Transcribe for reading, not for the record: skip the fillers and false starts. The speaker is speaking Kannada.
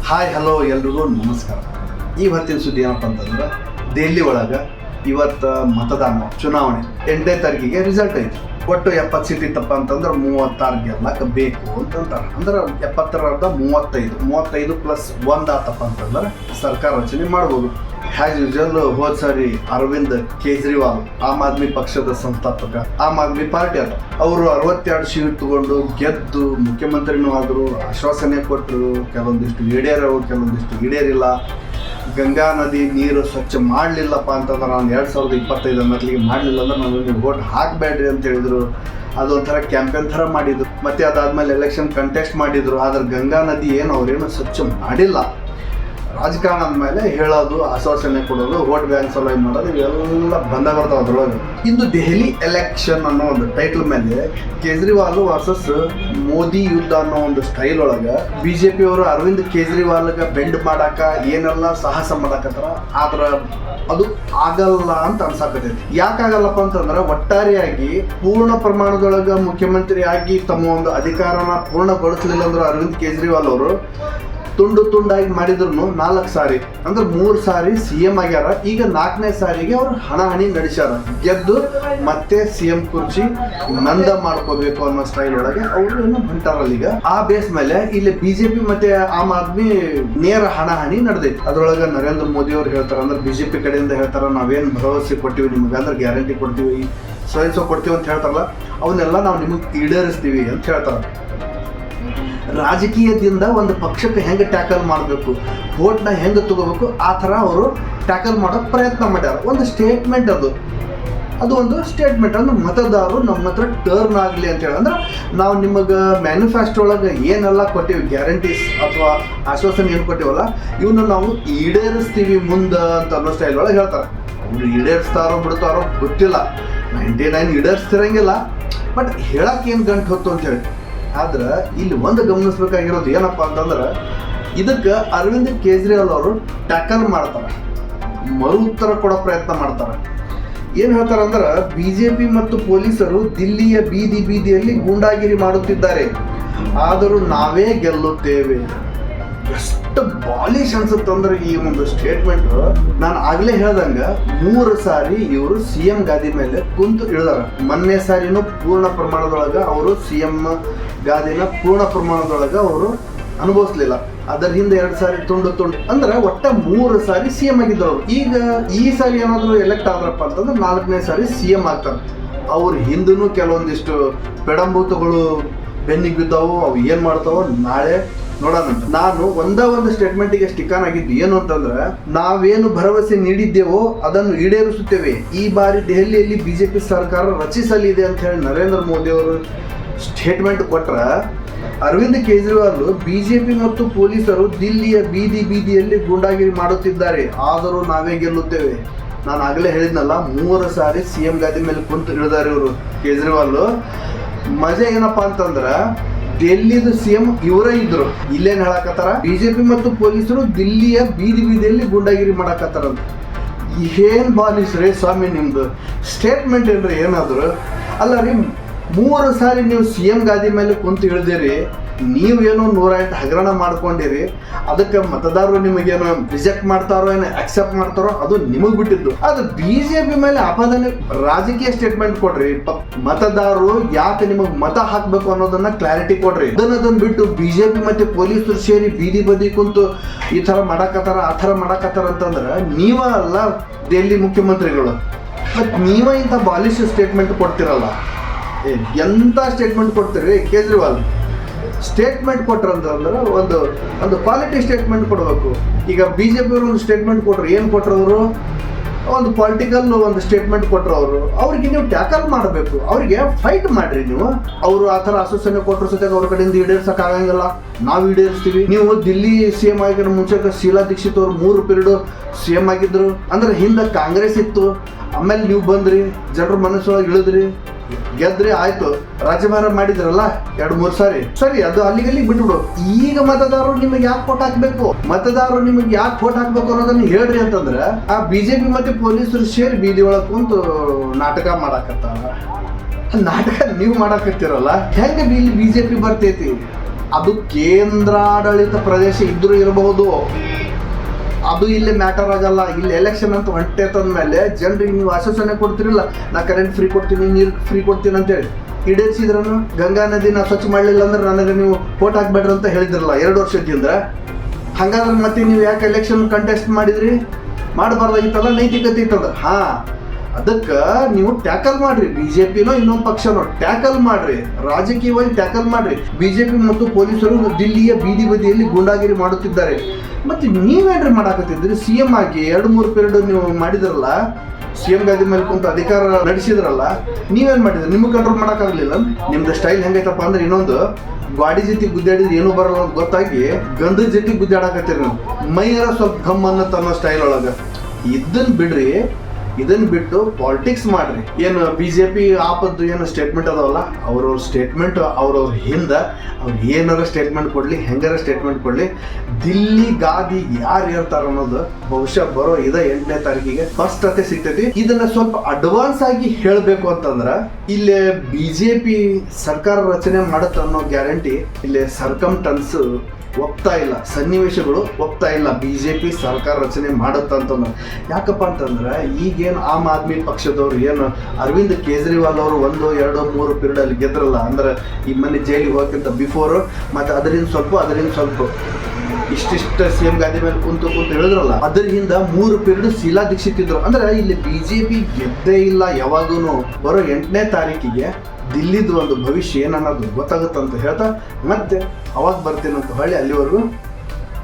ಹಾಯ್ ಹಲೋ ಎಲ್ರಿಗೂ ನಮಸ್ಕಾರ. ಇವತ್ತಿನ ಸುದ್ದಿ ಏನಪ್ಪ ಅಂತಂದ್ರೆ, ದೆಹಲಿ ಒಳಗೆ ಇವತ್ತು ಮತದಾನ ಚುನಾವಣೆ 8ನೇ ತಾರೀಕಿಗೆ ರಿಸಲ್ಟ್ ಐತಿ. ಒಟ್ಟು 70 ಸೀಟ್ ಇತ್ತಪ್ಪ ಅಂತಂದ್ರೆ 36 ಗೆಲ್ಲಕ್ಕೆ ಬೇಕು ಅಂತಂತಾರೆ. ಅಂದ್ರೆ 70ರದ 35 ಪ್ಲಸ್ 1 ಆತಪ್ಪ ಅಂತಂದ್ರೆ ಸರ್ಕಾರ ರಚನೆ ಮಾಡ್ಬೋದು. ಹ್ಯಾಸ್ ಯೂಶುವಲ್ ಹೋದ ಸಾರಿ ಅರವಿಂದ್ ಕೇಜ್ರಿವಾಲ್ ಆಮ್ ಆದ್ಮಿ ಪಕ್ಷದ ಸಂಸ್ಥಾಪಕ, ಆಮ್ ಆದ್ಮಿ ಪಾರ್ಟಿ ಅದ, ಅವರು 62 ಸೀಟ್ ತಗೊಂಡು ಗೆದ್ದು ಮುಖ್ಯಮಂತ್ರಿನೂ ಆದರು. ಆಶ್ವಾಸನೆ ಕೊಟ್ಟರು, ಕೆಲವೊಂದಿಷ್ಟು ಈಡೇರವು, ಕೆಲವೊಂದಿಷ್ಟು ಈಡೇರಿಲ್ಲ. ಗಂಗಾ ನದಿ ನೀರು ಸ್ವಚ್ಛ ಮಾಡಲಿಲ್ಲಪ್ಪ ಅಂತಂದ್ರೆ ನಾನು 2025 ಅನ್ನತ್ಲಿಗೆ ಮಾಡಲಿಲ್ಲ ಅಂದ್ರೆ ನೀವು ವೋಟ್ ಹಾಕಬೇಡ್ರಿ ಅಂತ ಹೇಳಿದರು. ಅದೊಂಥರ ಕ್ಯಾಂಪೇನ್ ಥರ ಮಾಡಿದ್ರು. ಮತ್ತು ಅದಾದಮೇಲೆ ಎಲೆಕ್ಷನ್ ಕಂಟೆಸ್ಟ್ ಮಾಡಿದರು. ಆದರೆ ಗಂಗಾ ನದಿ ಏನು ಅವರೇನು ಸ್ವಚ್ಛ ಮಾಡಿಲ್ಲ. ರಾಜಕಾರಣ ಅಂದಮೇಲೆ ಹೇಳೋದು, ಆಶ್ವಾಸನೆ ಕೊಡೋದು, ವೋಟ್ ಬ್ಯಾಂಕ್ ಸಲುವಾಗಿ ಮಾಡೋದು, ಇವೆಲ್ಲ ಬಂದ ಬರ್ತಾವೆ ಅದ್ರೊಳಗೆ. ಇಂದು ದೆಹಲಿ ಎಲೆಕ್ಷನ್ ಅನ್ನೋ ಒಂದು ಟೈಟಲ್ ಮೇಲೆ ಕೇಜ್ರಿವಾಲ್ ವರ್ಸಸ್ ಮೋದಿ ಯುದ್ಧ ಅನ್ನೋ ಒಂದು ಸ್ಟೈಲ್ ಒಳಗೆ BJP ಅವರು ಅರವಿಂದ್ ಕೇಜ್ರಿವಾಲ್ಗೆ ಬೆಂಡ್ ಮಾಡಾಕ ಏನೆಲ್ಲ ಸಾಹಸ ಮಾಡಾಕತ್ತಾರ. ಆದ್ರೆ ಅದು ಆಗಲ್ಲ ಅಂತ ಅನ್ಸಾಕತೈತಿ. ಯಾಕಾಗಲ್ಲಪ್ಪ ಅಂತಂದ್ರೆ, ಒಟ್ಟಾರೆಯಾಗಿ ಪೂರ್ಣ ಪ್ರಮಾಣದೊಳಗೆ ಮುಖ್ಯಮಂತ್ರಿ ಆಗಿ ತಮ್ಮ ಒಂದು ಅಧಿಕಾರನ ಪೂರ್ಣಗೊಳಿಸಲಿಲ್ಲ ಅಂದ್ರೆ ಅರವಿಂದ್ ಕೇಜ್ರಿವಾಲ್ ಅವರು ತುಂಡಾಗಿ ಮಾಡಿದ್ರು 4 ಸಾರಿ ಅಂದ್ರೆ 3 ಸಾರಿ CM ಆಗ್ಯಾರ. ಈಗ 4ನೇ ಸಾರಿಗೆ ಅವ್ರು ಹಣಾಹಣಿ ನಡೆಸ್ಯಾರ. ಗೆದ್ದು ಮತ್ತೆ CM ಕುರ್ಚಿ ನಂದ ಮಾಡ್ಕೋಬೇಕು ಅನ್ನೋ ಸ್ಟೈಲ್ ಒಳಗೆ ಅವರು ಏನು ಹೊಂಟಾರಲ್ಲ. ಈಗ ಆ ಬೇಸ್ ಮೇಲೆ ಇಲ್ಲಿ BJP ಮತ್ತೆ ಆಮ್ ಆದ್ಮಿ ನೇರ ಹಣಾಹಣಿ ನಡೆದೈತಿ. ಅದ್ರೊಳಗೆ ನರೇಂದ್ರ ಮೋದಿ ಅವ್ರು ಹೇಳ್ತಾರ, ಅಂದ್ರೆ BJP ಕಡೆಯಿಂದ ಹೇಳ್ತಾರ, ನಾವೇನು ಭರವಸೆ ಕೊಟ್ಟಿವಿ ನಿಮಗೆ, ಅಂದ್ರೆ ಗ್ಯಾರಂಟಿ ಕೊಡ್ತೀವಿ, ಸ್ವಯಂಸೋ ಕೊಡ್ತೀವಿ ಅಂತ ಹೇಳ್ತಾರಲ್ಲ, ಅವನ್ನೆಲ್ಲ ನಾವು ನಿಮಗೆ ಈಡೇರಿಸ್ತೀವಿ ಅಂತ ಹೇಳ್ತಾರ. ರಾಜಕೀಯದಿಂದ ಒಂದು ಪಕ್ಷಕ್ಕೆ ಹೆಂಗೆ ಟ್ಯಾಕಲ್ ಮಾಡಬೇಕು, ವೋಟ್ನ ಹೆಂಗೆ ತಗೋಬೇಕು, ಆ ಥರ ಅವರು ಟ್ಯಾಕಲ್ ಮಾಡೋಕ್ಕೆ ಪ್ರಯತ್ನ ಮಾಡ್ಯಾರ. ಒಂದು ಸ್ಟೇಟ್ಮೆಂಟ್ ಅದು ಒಂದು ಸ್ಟೇಟ್ಮೆಂಟ್ ಅಂದ್ರೆ ಮತದಾರರು ನಮ್ಮ ಹತ್ರ ಟರ್ನ್ ಆಗಲಿ ಅಂತೇಳಿ. ಅಂದ್ರೆ ನಾವು ನಿಮಗೆ ಮ್ಯಾನಿಫೆಸ್ಟೋ ಒಳಗೆ ಏನೆಲ್ಲ ಕೊಟ್ಟಿವಿ, ಗ್ಯಾರಂಟೀಸ್ ಅಥವಾ ಆಶ್ವಾಸನೆ ಏನು ಕೊಟ್ಟಿವಲ್ಲ, ಇವನ್ನ ನಾವು ಈಡೇರಿಸ್ತೀವಿ ಮುಂದೆ ಅಂತ ಅನ್ನೋ ಸ್ಟೈಲ್ ಒಳಗೆ ಹೇಳ್ತಾರೆ. ಅವರು ಈಡೇರಿಸ್ತಾರೋ ಬಿಡ್ತಾರೋ ಗೊತ್ತಿಲ್ಲ, 99 ಈಡೇರಿಸ್ತಿರಂಗಿಲ್ಲ, ಬಟ್ ಹೇಳಕ್ಕೆ ಏನು ಗಂಟು ಹೊತ್ತು ಅಂತೇಳಿ. ಆದ್ರೆ ಇಲ್ಲಿ ಒಂದು ಗಮನಿಸ್ಬೇಕಾಗಿರೋದು ಏನಪ್ಪ ಅಂತಂದ್ರೆ, ಇದಕ್ಕೆ ಅರವಿಂದ್ ಕೇಜ್ರಿವಾಲ್ ಅವರು ಟ್ಯಾಕಲ್ ಮಾಡ್ತಾರೆ, ಮರು ಉತ್ತರ ಕೊಡೋ ಪ್ರಯತ್ನ ಮಾಡ್ತಾರೆ. ಏನು ಹೇಳ್ತಾರೆ ಅಂದ್ರೆ, BJP ಮತ್ತು ಪೊಲೀಸರು ದಿಲ್ಲಿಯ ಬೀದಿಯಲ್ಲಿ ಗೂಂಡಾಗಿರಿ ಮಾಡುತ್ತಿದ್ದಾರೆ, ಆದರೂ ನಾವೇ ಗೆಲ್ಲುತ್ತೇವೆ. ಎಷ್ಟು ಬಾಲಿಶ್ ಅನ್ಸುತ್ತಂದ್ರೆ ಈ ಒಂದು ಸ್ಟೇಟ್ಮೆಂಟ್. ನಾನು ಆಗಲೇ ಹೇಳ್ದಂಗೆ 3 ಸಾರಿ ಇವರು CM ಗಾದಿ ಮೇಲೆ ಕುಂತು ಇಳಿದಾರ. ಮೊನ್ನೆ ಸಾರಿನೂ ಪೂರ್ಣ ಪ್ರಮಾಣದೊಳಗೆ ಅವರು CM ಗಾದಿನ ಪೂರ್ಣ ಪ್ರಮಾಣದೊಳಗೆ ಅವರು ಅನುಭವಿಸ್ಲಿಲ್ಲ. ಅದರ ಹಿಂದೆ 2 ಸಾರಿ ತುಂಡು ಅಂದ್ರೆ ಒಟ್ಟ 3 ಸಾರಿ CM ಆಗಿದ್ದವರು. ಈಗ ಈ ಸಾರಿ ಏನಾದರೂ ಎಲೆಕ್ಟ್ ಆದ್ರಪ್ಪ ಅಂತಂದ್ರೆ 4ನೇ ಸಾರಿ CM ಆಗ್ತಾರೆ. ಅವ್ರ ಹಿಂದೂ ಕೆಲವೊಂದಿಷ್ಟು ಪೆಡಂಭೂತಗಳು ಬೆನ್ನಿಗೆ ಬಿದ್ದಾವು. ಅವು ಏನು ಮಾಡ್ತಾವೋ ನಾಳೆ ನೋಡೋಣ. ನಾನು ಒಂದು ಸ್ಟೇಟ್ಮೆಂಟಿಗೆ ಸ್ಟಿಕಾನ್ ಆಗಿದ್ದು ಏನು ಅಂತಂದ್ರೆ, ನಾವೇನು ಭರವಸೆ ನೀಡಿದ್ದೇವೋ ಅದನ್ನು ಈಡೇರಿಸುತ್ತೇವೆ. ಈ ಬಾರಿ ದೆಹಲಿಯಲ್ಲಿ BJP ಸರ್ಕಾರ ರಚಿಸಲಿದೆ ಅಂತ ಹೇಳಿ ನರೇಂದ್ರ ಮೋದಿ ಅವರು ಸ್ಟೇಟ್ಮೆಂಟ್ ಕೊಟ್ರ, ಅರವಿಂದ್ ಕೇಜ್ರಿವಾಲ್ BJP ಮತ್ತು ಪೊಲೀಸರು ದಿಲ್ಲಿಯ ಬೀದಿಯಲ್ಲಿ ಗೂಂಡಾಗಿರಿ ಮಾಡುತ್ತಿದ್ದಾರೆ, ಆದರೂ ನಾವೇ ಗೆಲ್ಲುತ್ತೇವೆ. ನಾನು ಆಗಲೇ ಹೇಳಿದ್ನಲ್ಲ, 3 ಸಾರಿ CM ಗಾದಿ ಮೇಲೆ ಕುಂತು ಇಳಿದಾರೆ ಇವರು ಕೇಜ್ರಿವಾಲ್. ಮಜಾ ಏನಪ್ಪಾ ಅಂತಂದ್ರ, ಡೆಲ್ಲಿದು CM ಇವರೇ ಇದ್ರು. ಇಲ್ಲೇನು ಹೇಳಕತ್ತಾರ, BJP ಮತ್ತು ಪೊಲೀಸರು ದಿಲ್ಲಿಯ ಬೀದಿಯಲ್ಲಿ ಗೂಂಡಾಗಿರಿ ಮಾಡಕತ್ತಾರಂತ. ಏನ್ ಬಾಲಿಸ್ ರೇ ಸ್ವಾಮಿ ನಿಮ್ದು ಸ್ಟೇಟ್ಮೆಂಟ್ ಏನ್ರಿ ಏನಾದ್ರು ಅಲ್ಲ ರೀ. 3 ಸಾರಿ ನೀವು CM ಗಾದಿ ಮೇಲೆ ಕುಂತು ಇಳಿದಿರಿ, ನೀವೇನೋ 108 ಹಗರಣ ಮಾಡ್ಕೊಂಡಿರಿ. ಅದಕ್ಕೆ ಮತದಾರರು ನಿಮಗೇನೋ ರಿಜೆಕ್ಟ್ ಮಾಡ್ತಾರೋ ಏನೋ ಅಕ್ಸೆಪ್ಟ್ ಮಾಡ್ತಾರೋ ಅದು ನಿಮಗೆ ಬಿಟ್ಟಿದ್ದು. ಅದು BJP ಮೇಲೆ ಅಪಾದನೆ ರಾಜಕೀಯ ಸ್ಟೇಟ್ಮೆಂಟ್ ಕೊಡ್ರಿ. ಮತದಾರರು ಯಾಕೆ ನಿಮಗೆ ಮತ ಹಾಕಬೇಕು ಅನ್ನೋದನ್ನ ಕ್ಲಾರಿಟಿ ಕೊಡ್ರಿ. ಅದನ್ನ ಬಿಟ್ಟು BJP ಮತ್ತೆ ಪೊಲೀಸರು ಸೇರಿ ಬೀದಿ ಕುಂತು ಈ ಥರ ಮಾಡಕತ್ತಾರ ಆ ಥರ ಮಾಡಕತ್ತಾರ ಅಂತಂದ್ರೆ, ನೀವ ಅಲ್ಲ ದೆಹಲಿ ಮುಖ್ಯಮಂತ್ರಿಗಳು, ಮತ್ತು ನೀವ ಇಂಥ ಬಾಲಿಶ್ ಸ್ಟೇಟ್ಮೆಂಟ್ ಕೊಡ್ತಿರಲ್ಲ. ಎಂಥ ಸ್ಟೇಟ್ಮೆಂಟ್ ಕೊಡ್ತೀರಿ ಕೇಜ್ರಿವಾಲ್? ಸ್ಟೇಟ್ಮೆಂಟ್ ಕೊಟ್ರಂತಂದ್ರೆ ಒಂದು ಕ್ವಾಲಿಟಿ ಸ್ಟೇಟ್ಮೆಂಟ್ ಕೊಡಬೇಕು. ಈಗ BJP ಅವರು ಒಂದು ಸ್ಟೇಟ್ಮೆಂಟ್ ಕೊಟ್ಟರು, ಏನು ಕೊಟ್ಟರು ಅವರು? ಒಂದು ಪೊಲಿಟಿಕಲ್ ಒಂದು ಸ್ಟೇಟ್ಮೆಂಟ್ ಕೊಟ್ಟರು. ಅವ್ರಿಗೆ ನೀವು ಟ್ಯಾಕಲ್ ಮಾಡಬೇಕು, ಅವ್ರಿಗೆ ಫೈಟ್ ಮಾಡ್ರಿ ನೀವು. ಅವರು ಆ ಥರ ಆಶ್ವಾಸನೆ ಕೊಟ್ಟರು ಸತ್ಯಾಗ ಅವ್ರ ಕಡೆಯಿಂದ ಈಡೇರ್ಸೋಕ್ಕಾಗಂಗಿಲ್ಲ, ನಾವು ಈಡೇರಿಸ್ತೀವಿ. ನೀವು ದಿಲ್ಲಿ CM ಆಗಿರೋ ಮುಂಚೆ ಶೀಲಾ ದೀಕ್ಷಿತ್ ಅವರು 3 ಪೀರಿಯಡ್ CM ಆಗಿದ್ರು. ಅಂದ್ರೆ ಹಿಂದೆ ಕಾಂಗ್ರೆಸ್ ಇತ್ತು, ಆಮೇಲೆ ನೀವು ಬಂದ್ರಿ, ಜನರ ಮನಸ್ಸೊಳಗೆ ಇಳಿದ್ರಿ, ಗೆದ್ರಿ, ಆಯ್ತು, ರಾಜ್ಯಭಾರ ಮಾಡಿದ್ರಲ್ಲ 2-3 ಸಾರಿ, ಸರಿ, ಅದು ಅಲ್ಲಿಗೆ ಬಿಟ್ಬಿಡು. ಈಗ ಮತದಾರರು ನಿಮಗೆ ಯಾಕೆ ವೋಟ್ ಹಾಕ್ಬೇಕು, ಮತದಾರರು ನಿಮಗೆ ಯಾಕೆ ವೋಟ್ ಹಾಕ್ಬೇಕು ಅನ್ನೋದನ್ನ ಹೇಳ್ರಿ ಅಂತಂದ್ರೆ, ಆ BJP ಮತ್ತೆ ಪೊಲೀಸರು ಸೇರಿ ಬೀದಿ ಒಳಗೆ ಕುಂತು ನಾಟಕ ಮಾಡಾಕತ್ತಾರ. ನಾಟಕ ನೀವು ಮಾಡಾಕತ್ತೀರಲ್ಲ, ಹೆಂಗೆ BJP ಬರ್ತೈತಿ? ಅದು ಕೇಂದ್ರಾಡಳಿತ ಪ್ರದೇಶ ಇದ್ರೂ ಇರಬಹುದು, ಅದು ಇಲ್ಲಿ ಮ್ಯಾಟರ್ ಆಗಲ್ಲ. ಇಲ್ಲಿ ಎಲೆಕ್ಷನ್ ಅಂತ ಹೊಂಟೆ ತಂದ್ಮೇಲೆ ಜನರಿಗೆ ನೀವು ಆಶ್ವಾಸನೆ ಕೊಡ್ತಿರಲ್ಲ, ನಾ ಕರೆಂಟ್ ಫ್ರೀ ಕೊಡ್ತೀನಿ, ನೀರು ಫ್ರೀ ಕೊಡ್ತೀನಿ ಅಂತೇಳಿ ಈಡೇರಿಸಿದ್ರನು. ಗಂಗಾ ನದಿನ ಸ್ವಚ್ಛ ಮಾಡಲಿಲ್ಲ ಅಂದ್ರೆ ನನಗೆ ನೀವು ವೋಟ್ ಹಾಕ್ಬೇಡ್ರಿ ಅಂತ ಹೇಳಿದ್ರಲ್ಲ 2 ವರ್ಷದಿಂದ. ಹಾಗಾದ್ರೆ ಮತ್ತೆ ನೀವು ಯಾಕೆ ಎಲೆಕ್ಷನ್ ಕಂಟೆಸ್ಟ್ ಮಾಡಿದ್ರಿ? ಮಾಡಬಾರ್ದಾಗಿತ್ತಲ್ಲ, ನೈತಿಕತೆ ಇತ್ತದ. ಅದಕ್ಕೆ ನೀವು ಟ್ಯಾಕಲ್ ಮಾಡ್ರಿ, BJPನೋ ಇನ್ನೊಂದು ಪಕ್ಷನೋ ಟ್ಯಾಕಲ್ ಮಾಡ್ರಿ, ರಾಜಕೀಯವಾಗಿ ಟ್ಯಾಕಲ್ ಮಾಡ್ರಿ. BJP ಮತ್ತು ಪೊಲೀಸರು ದಿಲ್ಲಿಯ ಬೀದಿ ಬದಿಯಲ್ಲಿ ಗೂಂಡಾಗಿರಿ ಮಾಡುತ್ತಿದ್ದಾರೆ. ಮತ್ತೆ ನೀವೇನ್ರಿ ಮಾಡಾಕತ್ತಿದ್ರಿ? CM ಆಗಿ 2-3 ಪೀರಿಯಡ್ ನೀವು ಮಾಡಿದ್ರಲ್ಲ, CM ಗಾದಿ ಮೇಲೆ ಕುಂತು ಅಧಿಕಾರ ನಡೆಸಿದ್ರಲ್ಲ, ನೀವೇನ್ ಮಾಡಿದ್ರಿ? ನಿಮ್ಗೆ ಕಂಟ್ರೋಲ್ ಮಾಡೋಕ್ಕಾಗಲಿಲ್ಲ. ನಿಮ್ದು ಸ್ಟೈಲ್ ಹೆಂಗೈತಪ್ಪ ಅಂದ್ರೆ, ಇನ್ನೊಂದು ಗಾಡಿ ಜೊತೆ ಗುದ್ದಾಡಿದ್ರೆ ಏನೂ ಬರಲ್ಲ ಅಂತ ಗೊತ್ತಾಗಿ ಗಂಧದ ಜೊತೆ ಗುದ್ದಾಡಕತ್ತೀರಿ ನೀವು. ಮೈಯರ ಸ್ವಲ್ಪ ಗಮ್ ಅನ್ನೋ ಅನ್ನೋ ಸ್ಟೈಲ್ ಒಳಗೆ. ಇದನ್ನ ಬಿಡ್ರಿ, ಇದನ್ನ ಬಿಟ್ಟು ಪಾಲಿಟಿಕ್ಸ್ ಮಾಡ್ರಿ. ಏನು BJP ಆಪದ್ದು ಏನು ಸ್ಟೇಟ್ಮೆಂಟ್ ಅದಾವಲ್ಲ, ಅವ್ರವ್ರ ಸ್ಟೇಟ್ಮೆಂಟ್ ಅವ್ರವ್ರ ಹಿಂದೆ ಅವ್ರು ಏನಾರ ಸ್ಟೇಟ್ಮೆಂಟ್ ಕೊಡಲಿ, ಹೆಂಗಾರ ಸ್ಟೇಟ್ಮೆಂಟ್ ಕೊಡಲಿ, ದಿಲ್ಲಿ ಗಾದಿ ಯಾರು ಇರ್ತಾರ ಅನ್ನೋದು ಬಹುಶಃ ಬರೋ 8ನೇ ತಾರೀಕಿಗೆ ಸ್ಪಷ್ಟತೆ ಸಿಗ್ತೈತಿ. ಇದನ್ನ ಸ್ವಲ್ಪ ಅಡ್ವಾನ್ಸ್ ಆಗಿ ಹೇಳಬೇಕು ಅಂತಂದ್ರೆ, ಇಲ್ಲಿ BJP ಸರ್ಕಾರ ರಚನೆ ಮಾಡುತ್ತ ಅನ್ನೋ ಗ್ಯಾರಂಟಿ ಇಲ್ಲಿ ಸರ್ಕಮ್ಟನ್ಸ್ ಒಪ್ತಾ ಇಲ್ಲ, ಸನ್ನಿವೇಶಗಳು ಒಪ್ತಾ ಇಲ್ಲ BJP ಸರ್ಕಾರ ರಚನೆ ಮಾಡುತ್ತಂತಂದ್ರೆ. ಯಾಕಪ್ಪ ಅಂತಂದ್ರೆ, ಈಗೇನು ಆಮ್ ಆದ್ಮಿ ಪಕ್ಷದವ್ರು ಏನು ಅರವಿಂದ್ ಕೇಜ್ರಿವಾಲ್ ಅವರು 1, 2, 3 ಪೀರಿಯಡ್ ಅಲ್ಲಿ ಗೆದ್ರಲ್ಲ, ಅಂದ್ರೆ ಈ ಮನೆ ಜೈಲಿಗೆ ಹೋಗಕ್ಕಿಂತ ಬಿಫೋರ್ ಮತ್ತು ಅದರಿಂದ ಸ್ವಲ್ಪ ಇಷ್ಟಿಷ್ಟ CM ಗಾದಿ ಮೇಲೆ ಕುಂತು ಹೇಳಿದ್ರಲ್ಲ, ಅದರಿಂದ 3 ಪೀರಿಯಡ್ ಶೀಲಾ ದೀಕ್ಷಿತ್ ಇದ್ರು. ಅಂದ್ರೆ ಇಲ್ಲಿ BJP ಗೆದ್ದೇ ಇಲ್ಲ ಯಾವಾಗೂ. ಬರೋ 8ನೇ ತಾರೀಕಿಗೆ ದಿಲ್ಲಿದು ಒಂದು ಭವಿಷ್ಯ ಏನನ್ನೋದು ಗೊತ್ತಾಗುತ್ತಂತ ಹೇಳ್ತಾ ಮತ್ತೆ ಅವಾಗ ಬರ್ತೀನಂತ ಹೇಳಿ, ಅಲ್ಲಿವರೆಗೂ